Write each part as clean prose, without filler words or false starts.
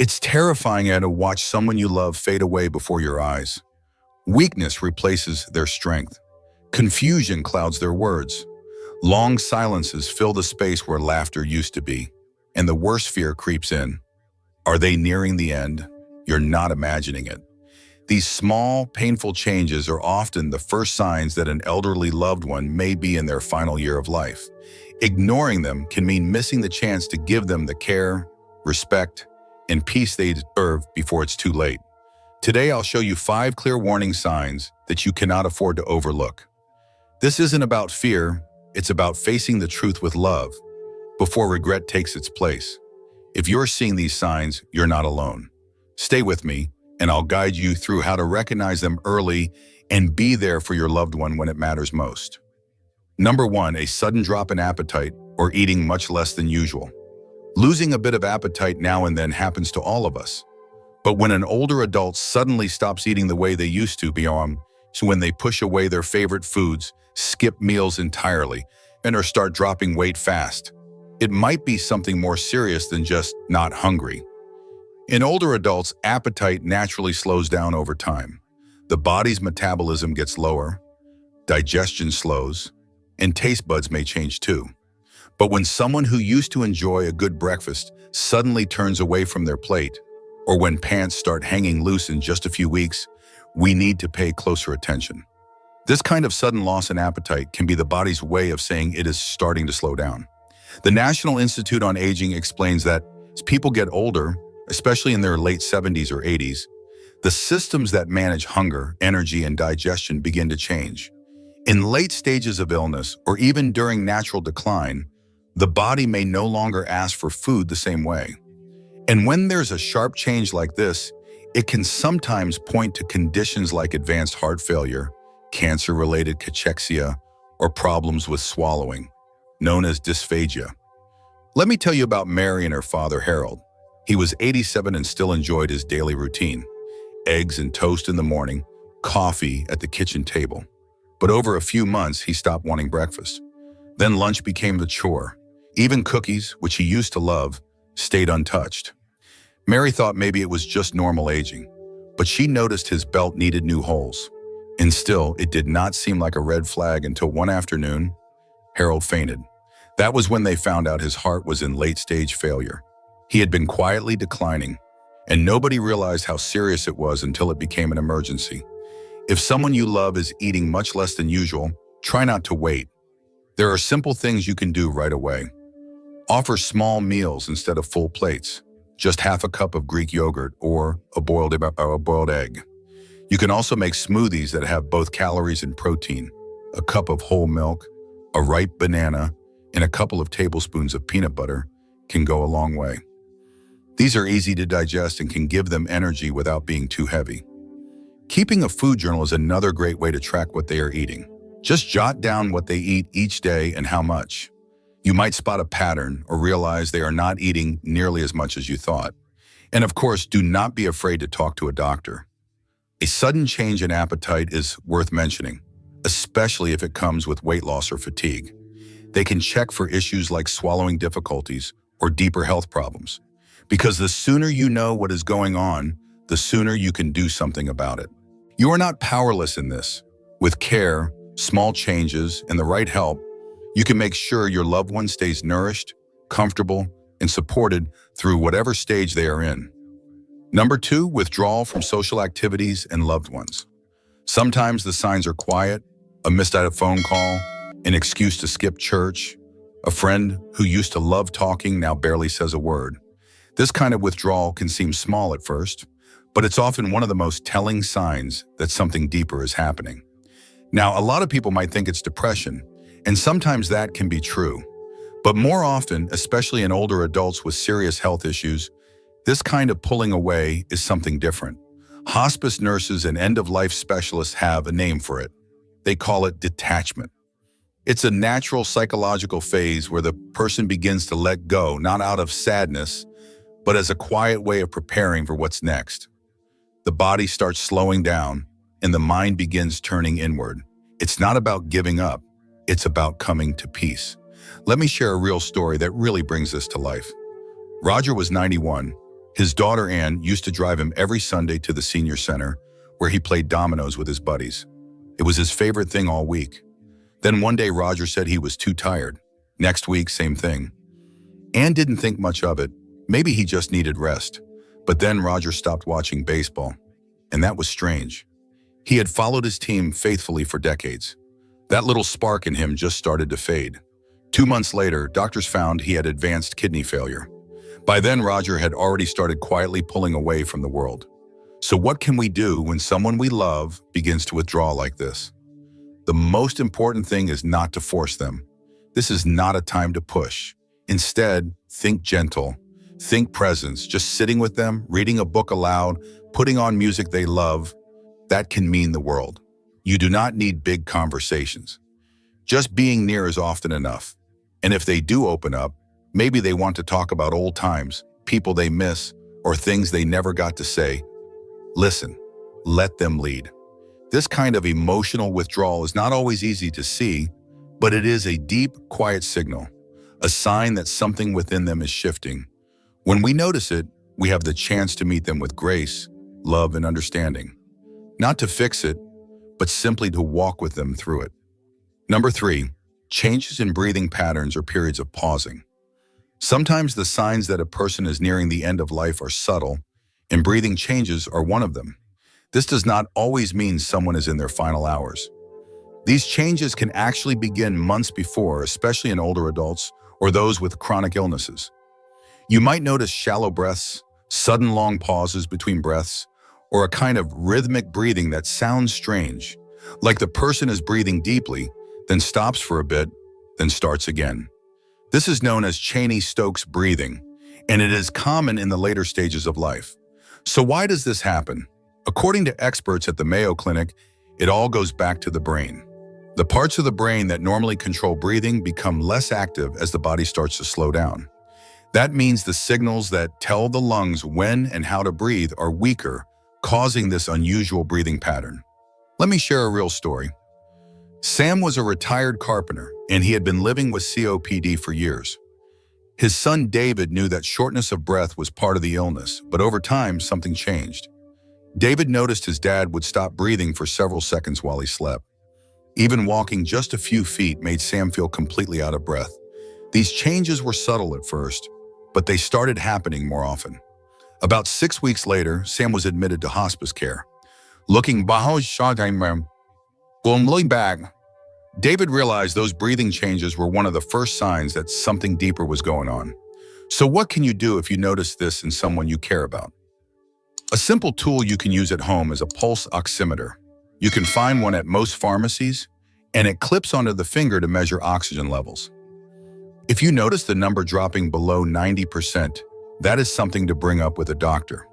It's terrifying to watch someone you love fade away before your eyes. Weakness replaces their strength. Confusion clouds their words. Long silences fill the space where laughter used to be. And the worst fear creeps in. Are they nearing the end? You're not imagining it. These small, painful changes are often the first signs that an elderly loved one may be in their final year of life. Ignoring them can mean missing the chance to give them the care, respect, and peace they deserve before it's too late. Today, I'll show you 5 clear warning signs that you cannot afford to overlook. This isn't about fear, it's about facing the truth with love before regret takes its place. If you're seeing these signs, you're not alone. Stay with me, and I'll guide you through how to recognize them early and be there for your loved one when it matters most. Number 1, a sudden drop in appetite or eating much less than usual. Losing a bit of appetite now and then happens to all of us. But when an older adult suddenly stops eating the way they used to, so when they push away their favorite foods, skip meals entirely, or start dropping weight fast, it might be something more serious than just not hungry. In older adults, appetite naturally slows down over time. The body's metabolism gets lower, digestion slows, and taste buds may change too. But when someone who used to enjoy a good breakfast suddenly turns away from their plate, or when pants start hanging loose in just a few weeks, we need to pay closer attention. This kind of sudden loss in appetite can be the body's way of saying it is starting to slow down. The National Institute on Aging explains that as people get older, especially in their late 70s or 80s, the systems that manage hunger, energy, and digestion begin to change. In late stages of illness, or even during natural decline, the body may no longer ask for food the same way. And when there's a sharp change like this, it can sometimes point to conditions like advanced heart failure, cancer-related cachexia, or problems with swallowing, known as dysphagia. Let me tell you about Mary and her father, Harold. He was 87 and still enjoyed his daily routine. Eggs and toast in the morning, coffee at the kitchen table. But over a few months, he stopped wanting breakfast. Then lunch became the chore. Even cookies, which he used to love, stayed untouched. Mary thought maybe it was just normal aging, but she noticed his belt needed new holes. And still, it did not seem like a red flag until one afternoon, Harold fainted. That was when they found out his heart was in late-stage failure. He had been quietly declining, and nobody realized how serious it was until it became an emergency. If someone you love is eating much less than usual, try not to wait. There are simple things you can do right away. Offer small meals instead of full plates, just half a cup of Greek yogurt or a boiled egg. You can also make smoothies that have both calories and protein, a cup of whole milk, a ripe banana, and a couple of tablespoons of peanut butter can go a long way. These are easy to digest and can give them energy without being too heavy. Keeping a food journal is another great way to track what they are eating. Just jot down what they eat each day and how much. You might spot a pattern or realize they are not eating nearly as much as you thought. And of course, do not be afraid to talk to a doctor. A sudden change in appetite is worth mentioning, especially if it comes with weight loss or fatigue. They can check for issues like swallowing difficulties or deeper health problems. Because the sooner you know what is going on, the sooner you can do something about it. You are not powerless in this. With care, small changes, and the right help, you can make sure your loved one stays nourished, comfortable, and supported through whatever stage they are in. Number 2, withdrawal from social activities and loved ones. Sometimes the signs are quiet, a missed phone call, an excuse to skip church, a friend who used to love talking now barely says a word. This kind of withdrawal can seem small at first, but it's often one of the most telling signs that something deeper is happening. Now, a lot of people might think it's depression, and sometimes that can be true. But more often, especially in older adults with serious health issues, this kind of pulling away is something different. Hospice nurses and end-of-life specialists have a name for it. They call it detachment. It's a natural psychological phase where the person begins to let go, not out of sadness, but as a quiet way of preparing for what's next. The body starts slowing down, and the mind begins turning inward. It's not about giving up, it's about coming to peace. Let me share a real story that really brings this to life. Roger was 91, His daughter Anne used to drive him every Sunday to the senior center, where he played dominoes with his buddies. It was his favorite thing all week. Then one day Roger said he was too tired. Next week, same thing. Anne didn't think much of it. Maybe he just needed rest. But then Roger stopped watching baseball, and that was strange. He had followed his team faithfully for decades. That little spark in him just started to fade. 2 months later, doctors found he had advanced kidney failure. By then, Roger had already started quietly pulling away from the world. So what can we do when someone we love begins to withdraw like this? The most important thing is not to force them. This is not a time to push. Instead, think gentle. Think presence, just sitting with them, reading a book aloud, putting on music they love. That can mean the world. You do not need big conversations. Just being near is often enough. And if they do open up, maybe they want to talk about old times, people they miss, or things they never got to say. Listen, let them lead. This kind of emotional withdrawal is not always easy to see, but it is a deep, quiet signal, a sign that something within them is shifting. When we notice it, we have the chance to meet them with grace, love, and understanding. Not to fix it, but simply to walk with them through it. Number 3, changes in breathing patterns or periods of pausing. Sometimes the signs that a person is nearing the end of life are subtle, and breathing changes are one of them. This does not always mean someone is in their final hours. These changes can actually begin months before, especially in older adults or those with chronic illnesses. You might notice shallow breaths, sudden long pauses between breaths, or a kind of rhythmic breathing that sounds strange, like the person is breathing deeply, then stops for a bit, then starts again. This is known as Cheney-Stokes breathing, and it is common in the later stages of life. So why does this happen? According to experts at the Mayo Clinic, it all goes back to the brain. The parts of the brain that normally control breathing become less active as the body starts to slow down. That means the signals that tell the lungs when and how to breathe are weaker, causing this unusual breathing pattern. Let me share a real story. Sam was a retired carpenter, and he had been living with COPD for years. His son David knew that shortness of breath was part of the illness, but over time, something changed. David noticed his dad would stop breathing for several seconds while he slept. Even walking just a few feet made Sam feel completely out of breath. These changes were subtle at first, but they started happening more often. About 6 weeks later, Sam was admitted to hospice care. Looking back, David realized those breathing changes were one of the first signs that something deeper was going on. So what can you do if you notice this in someone you care about? A simple tool you can use at home is a pulse oximeter. You can find one at most pharmacies, and it clips onto the finger to measure oxygen levels. If you notice the number dropping below 90%, that is something to bring up with a doctor.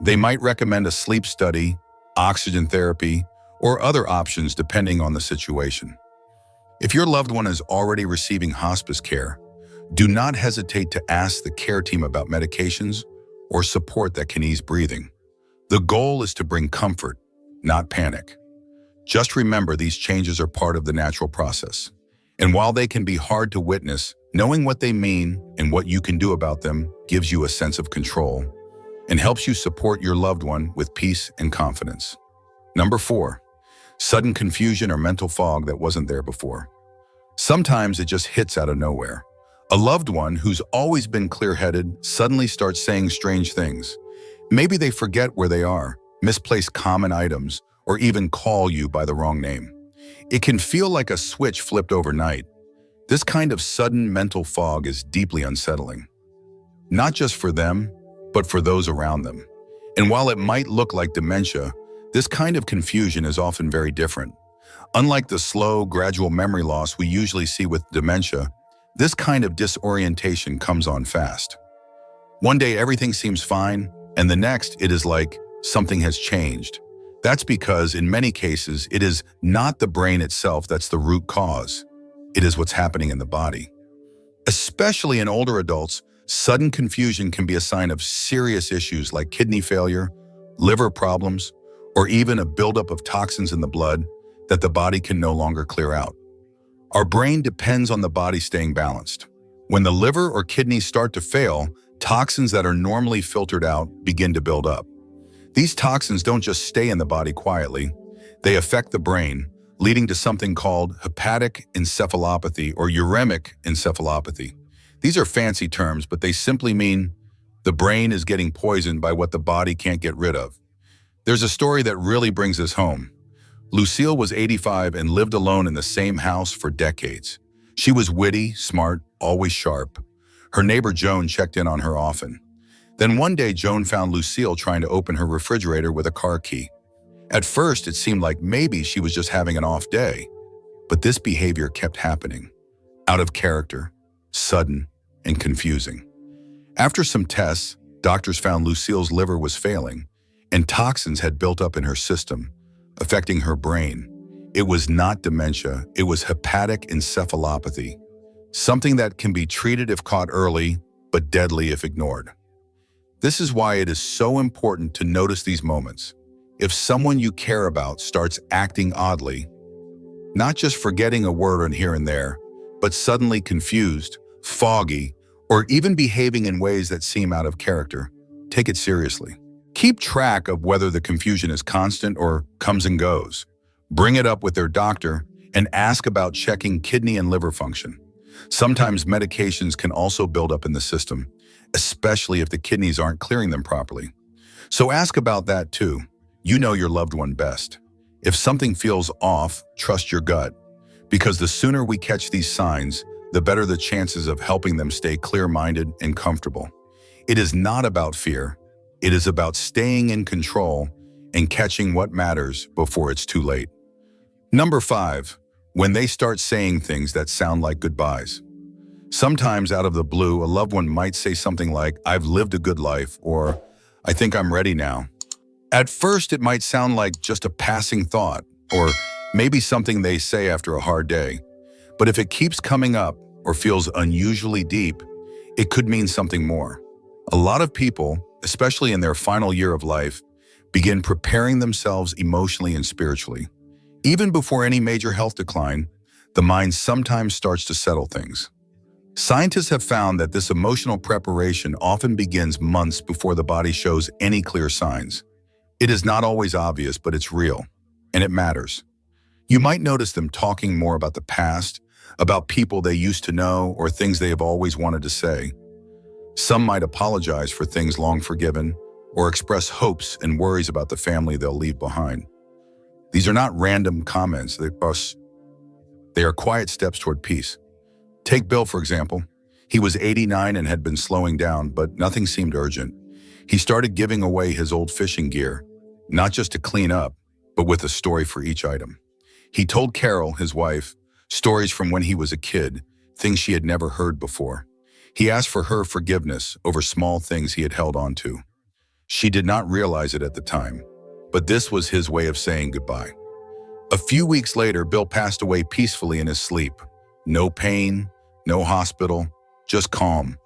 They might recommend a sleep study, oxygen therapy, or other options depending on the situation. If your loved one is already receiving hospice care, do not hesitate to ask the care team about medications or support that can ease breathing. The goal is to bring comfort, not panic. Just remember these changes are part of the natural process. And while they can be hard to witness, knowing what they mean and what you can do about them gives you a sense of control and helps you support your loved one with peace and confidence. Number 4, sudden confusion or mental fog that wasn't there before. Sometimes it just hits out of nowhere. A loved one who's always been clear-headed suddenly starts saying strange things. Maybe they forget where they are, misplace common items, or even call you by the wrong name. It can feel like a switch flipped overnight. This kind of sudden mental fog is deeply unsettling. Not just for them, but for those around them. And while it might look like dementia, this kind of confusion is often very different. Unlike the slow, gradual memory loss we usually see with dementia, this kind of disorientation comes on fast. One day everything seems fine, and the next it is like something has changed. That's because in many cases, it is not the brain itself that's the root cause. It is what's happening in the body. Especially in older adults, sudden confusion can be a sign of serious issues like kidney failure, liver problems, or even a buildup of toxins in the blood that the body can no longer clear out. Our brain depends on the body staying balanced. When the liver or kidneys start to fail, Toxins that are normally filtered out begin to build up. These toxins don't just stay in the body quietly. They affect the brain, leading to something called hepatic encephalopathy or uremic encephalopathy. These are fancy terms, but they simply mean the brain is getting poisoned by what the body can't get rid of. There's a story that really brings this home. Lucille was 85 and lived alone in the same house for decades. She was witty, smart, always sharp. Her neighbor Joan checked in on her often. Then one day, Joan found Lucille trying to open her refrigerator with a car key. At first, it seemed like maybe she was just having an off day. But this behavior kept happening. Out of character, sudden, and confusing. After some tests, doctors found Lucille's liver was failing, and toxins had built up in her system, affecting her brain. It was not dementia, it was hepatic encephalopathy, something that can be treated if caught early, but deadly if ignored. This is why it is so important to notice these moments. If someone you care about starts acting oddly, not just forgetting a word here and there, but suddenly confused, foggy, or even behaving in ways that seem out of character, take it seriously. Keep track of whether the confusion is constant or comes and goes. Bring it up with their doctor and ask about checking kidney and liver function. Sometimes medications can also build up in the system, especially if the kidneys aren't clearing them properly. So ask about that too. You know your loved one best. If something feels off, trust your gut, because the sooner we catch these signs, the better the chances of helping them stay clear-minded and comfortable. It is not about fear. It is about staying in control and catching what matters before it's too late. Number 5, when they start saying things that sound like goodbyes. Sometimes out of the blue, a loved one might say something like, "I've lived a good life," or "I think I'm ready now." At first, it might sound like just a passing thought, or maybe something they say after a hard day. But if it keeps coming up or feels unusually deep, it could mean something more. A lot of people, especially in their final year of life, begin preparing themselves emotionally and spiritually. Even before any major health decline, the mind sometimes starts to settle things. Scientists have found that this emotional preparation often begins months before the body shows any clear signs. It is not always obvious, but it's real, and it matters. You might notice them talking more about the past, about people they used to know, or things they have always wanted to say. Some might apologize for things long forgiven, or express hopes and worries about the family they'll leave behind. These are not random comments. They are quiet steps toward peace. Take Bill, for example. He was 89 and had been slowing down, but nothing seemed urgent. He started giving away his old fishing gear, not just to clean up, but with a story for each item. He told Carol, his wife, stories from when he was a kid, things she had never heard before. He asked for her forgiveness over small things he had held on to. She did not realize it at the time, but this was his way of saying goodbye. A few weeks later, Bill passed away peacefully in his sleep. No pain, no hospital, just calm.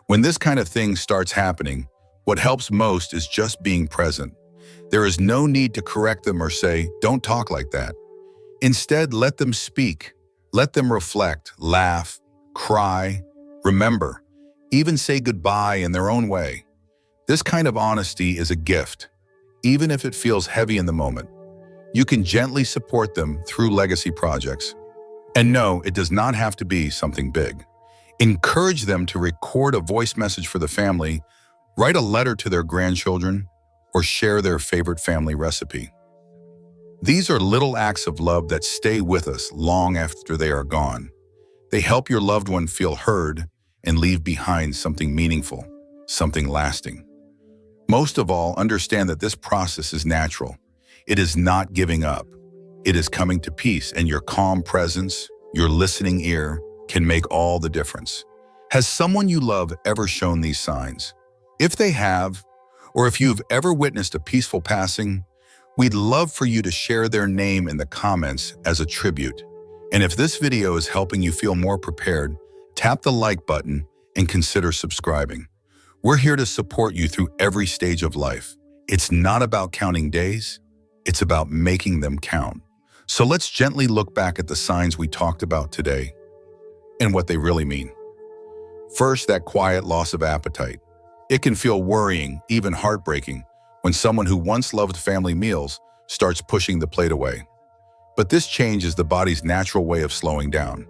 When this kind of thing starts happening, what helps most is just being present. There is no need to correct them or say, "Don't talk like that." Instead, let them speak. Let them reflect, laugh, cry, remember, even say goodbye in their own way. This kind of honesty is a gift, even if it feels heavy in the moment. You can gently support them through legacy projects. And no, it does not have to be something big. Encourage them to record a voice message for the family, write a letter to their grandchildren, or share their favorite family recipe. These are little acts of love that stay with us long after they are gone. They help your loved one feel heard and leave behind something meaningful, something lasting. Most of all, understand that this process is natural. It is not giving up. It is coming to peace, and your calm presence, your listening ear, can make all the difference. Has someone you love ever shown these signs? If they have, or if you've ever witnessed a peaceful passing, we'd love for you to share their name in the comments as a tribute. And if this video is helping you feel more prepared, tap the like button and consider subscribing. We're here to support you through every stage of life. It's not about counting days, it's about making them count. So let's gently look back at the signs we talked about today and what they really mean. First, that quiet loss of appetite. It can feel worrying, even heartbreaking, when someone who once loved family meals starts pushing the plate away. But this change is the body's natural way of slowing down.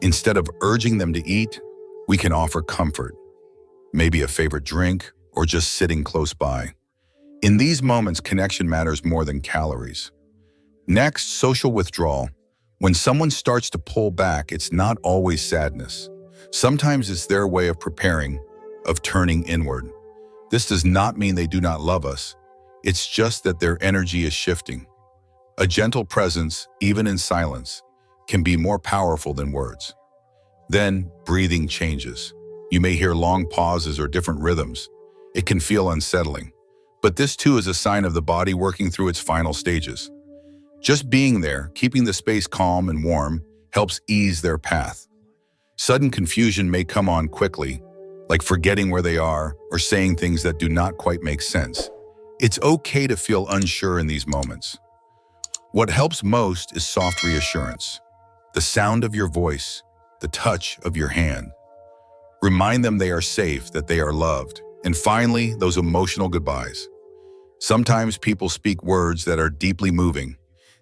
Instead of urging them to eat, we can offer comfort, maybe a favorite drink, or just sitting close by. In these moments, connection matters more than calories. Next, social withdrawal. When someone starts to pull back, it's not always sadness. Sometimes it's their way of preparing, of turning inward. This does not mean they do not love us. It's just that their energy is shifting. A gentle presence, even in silence, can be more powerful than words. Then, breathing changes. You may hear long pauses or different rhythms. It can feel unsettling. But this too is a sign of the body working through its final stages. Just being there, keeping the space calm and warm, helps ease their path. Sudden confusion may come on quickly, like forgetting where they are or saying things that do not quite make sense. It's okay to feel unsure in these moments. What helps most is soft reassurance. The sound of your voice, the touch of your hand. Remind them they are safe, that they are loved. And finally, those emotional goodbyes. Sometimes people speak words that are deeply moving.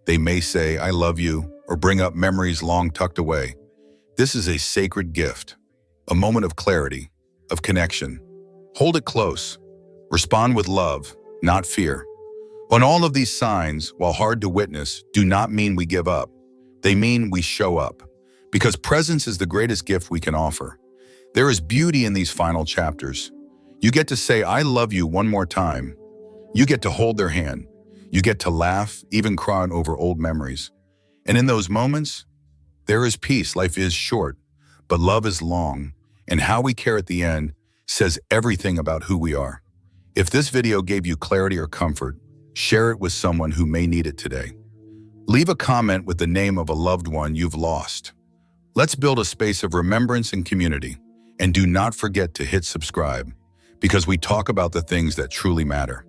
They may say, "I love you," or bring up memories long tucked away. This is a sacred gift, a moment of clarity, of connection. Hold it close. Respond with love, not fear. On all of these signs, while hard to witness, do not mean we give up. They mean we show up. Because presence is the greatest gift we can offer. There is beauty in these final chapters. You get to say, "I love you" one more time. You get to hold their hand. You get to laugh, even cry over old memories. And in those moments, there is peace. Life is short, but love is long. And how we care at the end says everything about who we are. If this video gave you clarity or comfort, share it with someone who may need it today. Leave a comment with the name of a loved one you've lost. Let's build a space of remembrance and community. And do not forget to hit subscribe, because we talk about the things that truly matter.